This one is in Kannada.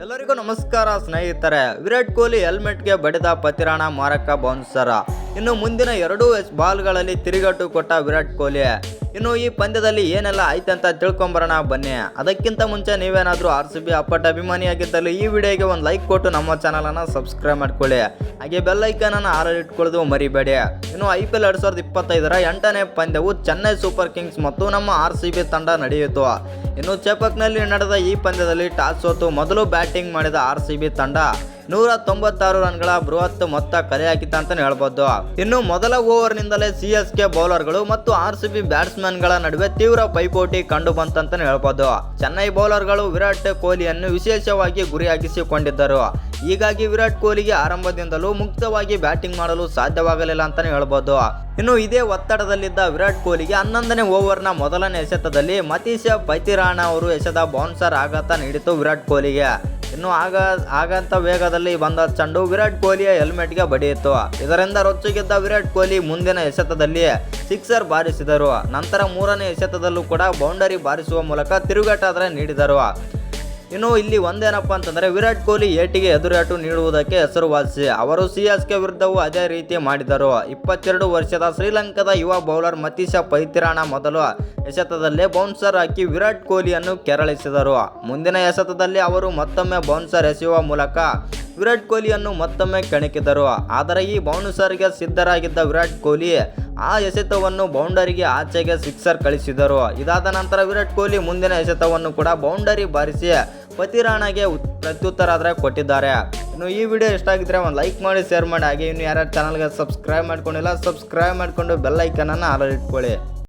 ಎಲ್ಲರಿಗೂ ನಮಸ್ಕಾರ ಸ್ನೇಹಿತರೆ. ವಿರಾಟ್ ಕೊಹ್ಲಿ ಹೆಲ್ಮೆಟ್ಗೆ ಬಡಿದ ಪತಿರಾಣ ಮಾರಕ ಬೌನ್ಸರ್. ಇನ್ನು ಮುಂದಿನ 2 ಬಾಲ್ಗಳಲ್ಲಿ ತಿರುಗೇಟು ಕೊಟ್ಟ ವಿರಾಟ್ ಕೊಹ್ಲಿ. ಇನ್ನು ಈ ಪಂದ್ಯದಲ್ಲಿ ಏನೆಲ್ಲ ಆಯ್ತಂತ ತಿಳ್ಕೊಂಬರೋಣ ಬನ್ನಿ. ಅದಕ್ಕಿಂತ ಮುಂಚೆ ನೀವೇನಾದರೂ RCB ಅಪ್ಪಟ ಅಭಿಮಾನಿಯಾಗಿದ್ದಲ್ಲಿ ಈ ವಿಡಿಯೋಗೆ ಒಂದು ಲೈಕ್ ಕೊಟ್ಟು ನಮ್ಮ ಚಾನಲನ್ನು ಸಬ್ಸ್ಕ್ರೈಬ್ ಮಾಡ್ಕೊಳ್ಳಿ. ಹಾಗೆ ಬೆಲ್ ಐಕಾನನ್ನು ಆರಲ್ಲಿ ಇಟ್ಕೊಳ್ಳೋದು ಮರಿಬೇಡಿ. ಇನ್ನು IPL 2025ರ 8ನೇ ಪಂದ್ಯವು ಚೆನ್ನೈ ಸೂಪರ್ ಕಿಂಗ್ಸ್ ಮತ್ತು ನಮ್ಮ RCB ತಂಡ ನಡೆಯಿತು. ಇನ್ನು ಚೆಪಕ್ನಲ್ಲಿ ನಡೆದ ಈ ಪಂದ್ಯದಲ್ಲಿ ಟಾಸ್ ಸೋತು ಮೊದಲು ಬ್ಯಾಟಿಂಗ್ ಮಾಡಿದ RCB ತಂಡ 196 ರನ್ಗಳ ಬೃಹತ್ ಮೊತ್ತ ಕಲೆ ಹಾಕಿತ ಅಂತಾನೆ ಹೇಳ್ಬೋದು. ಇನ್ನು ಮೊದಲ ಓವರ್ನಿಂದಲೇ CSK ಬೌಲರ್ಗಳು ಮತ್ತು RCB ಬ್ಯಾಟ್ಸ್ಮನ್ಗಳ ನಡುವೆ ತೀವ್ರ ಪೈಪೋಟಿ ಕಂಡು ಬಂತಂತಾನೆ ಹೇಳ್ಬೋದು. ಚೆನ್ನೈ ಬೌಲರ್ಗಳು ವಿರಾಟ್ ಕೊಹ್ಲಿಯನ್ನು ವಿಶೇಷವಾಗಿ ಗುರಿಯಾಗಿಸಿಕೊಂಡಿದ್ದರು. ಹೀಗಾಗಿ ವಿರಾಟ್ ಕೊಹ್ಲಿಗೆ ಆರಂಭದಿಂದಲೂ ಮುಕ್ತವಾಗಿ ಬ್ಯಾಟಿಂಗ್ ಮಾಡಲು ಸಾಧ್ಯವಾಗಲಿಲ್ಲ ಅಂತಾನೆ ಹೇಳ್ಬೋದು. ಇನ್ನು ಇದೇ ಒತ್ತಡದಲ್ಲಿದ್ದ ವಿರಾಟ್ ಕೊಹ್ಲಿಗೆ 11ನೇ ಓವರ್ನ ಮೊದಲನೇ ಎಸೆತದಲ್ಲಿ ಮತೀಶ ಪತಿರಾಣ ಅವರು ಎಸೆದ ಬೌನ್ಸರ್ ಆಘಾತ ನೀಡಿತು ವಿರಾಟ್ ಕೊಹ್ಲಿಗೆ. ಇನ್ನು ಆಗಂತ ವೇಗದಲ್ಲಿ ಬಂದ ಚೆಂಡು ವಿರಾಟ್ ಕೊಹ್ಲಿಯ ಹೆಲ್ಮೆಟ್ಗೆ ಬಡಿಯಿತು. ಇದರಿಂದ ರೊಚ್ಚಿಗೆದ್ದ ವಿರಾಟ್ ಕೊಹ್ಲಿ ಮುಂದಿನ ಎಸೆತದಲ್ಲಿ ಸಿಕ್ಸರ್ ಬಾರಿಸಿದರು. ನಂತರ 3ನೇ ಎಸೆತದಲ್ಲೂ ಕೂಡ ಬೌಂಡರಿ ಬಾರಿಸುವ ಮೂಲಕ ತಿರುಗೇಟಾದರೆ ನೀಡಿದರು. ಇನ್ನು ಇಲ್ಲಿ ಒಂದೇನಪ್ಪ ಅಂತಂದರೆ ವಿರಾಟ್ ಕೊಹ್ಲಿ ಏಟಿಗೆ ಎದುರೇಟು ನೀಡುವುದಕ್ಕೆ ಹೆಸರುವಾಸಿ. ಅವರು CSK ವಿರುದ್ಧವೂ ಅದೇ ರೀತಿ ಮಾಡಿದರು. 22 ವರ್ಷದ ಶ್ರೀಲಂಕಾದ ಯುವ ಬೌಲರ್ ಮತೀಶ ಪೈತಿರಾಣ ಮೊದಲು ಎಸೆತದಲ್ಲೇ ಬೌನ್ಸರ್ ಹಾಕಿ ವಿರಾಟ್ ಕೊಹ್ಲಿಯನ್ನು ಕೆರಳಿಸಿದರು. ಮುಂದಿನ ಎಸೆತದಲ್ಲಿ ಅವರು ಮತ್ತೊಮ್ಮೆ ಬೌನ್ಸರ್ ಎಸೆಯುವ ಮೂಲಕ ವಿರಾಟ್ ಕೊಹ್ಲಿಯನ್ನು ಮತ್ತೊಮ್ಮೆ ಕೆಣಕಿದರು. ಆದರೆ ಈ ಬೌನ್ಸರ್ಗೆ ಸಿದ್ಧರಾಗಿದ್ದ ವಿರಾಟ್ ಕೊಹ್ಲಿ ಆ ಎಸೆತವನ್ನು ಬೌಂಡರಿಗೆ ಆಚೆಗೆ ಸಿಕ್ಸರ್ ಕಳಿಸಿದರು. ಇದಾದ ನಂತರ ವಿರಾಟ್ ಕೊಹ್ಲಿ ಮುಂದಿನ ಎಸೆತವನ್ನು ಕೂಡ ಬೌಂಡರಿ ಬಾರಿಸಿ ಪತಿರಾಣಗೆ ಪ್ರತ್ಯುತ್ತರ ಕೊಟ್ಟಿದ್ದಾರೆ. ಇನ್ನು ಈ ವಿಡಿಯೋ ಇಷ್ಟ ಆಗಿದ್ರೆ ಒಂದು ಲೈಕ್ ಮಾಡಿ, ಶೇರ್ ಮಾಡಿ. ಹಾಗೆ ಇನ್ನು ಯಾರ್ಯಾರು ಚಾನಲ್ಗೆ ಸಬ್ಸ್ಕ್ರೈಬ್ ಮಾಡ್ಕೊಂಡಿಲ್ಲ ಸಬ್ಸ್ಕ್ರೈಬ್ ಮಾಡಿಕೊಂಡು ಬೆಲ್ ಐಕನನ್ನು ಆಲ್ ಇಟ್ಕೊಳ್ಳಿ.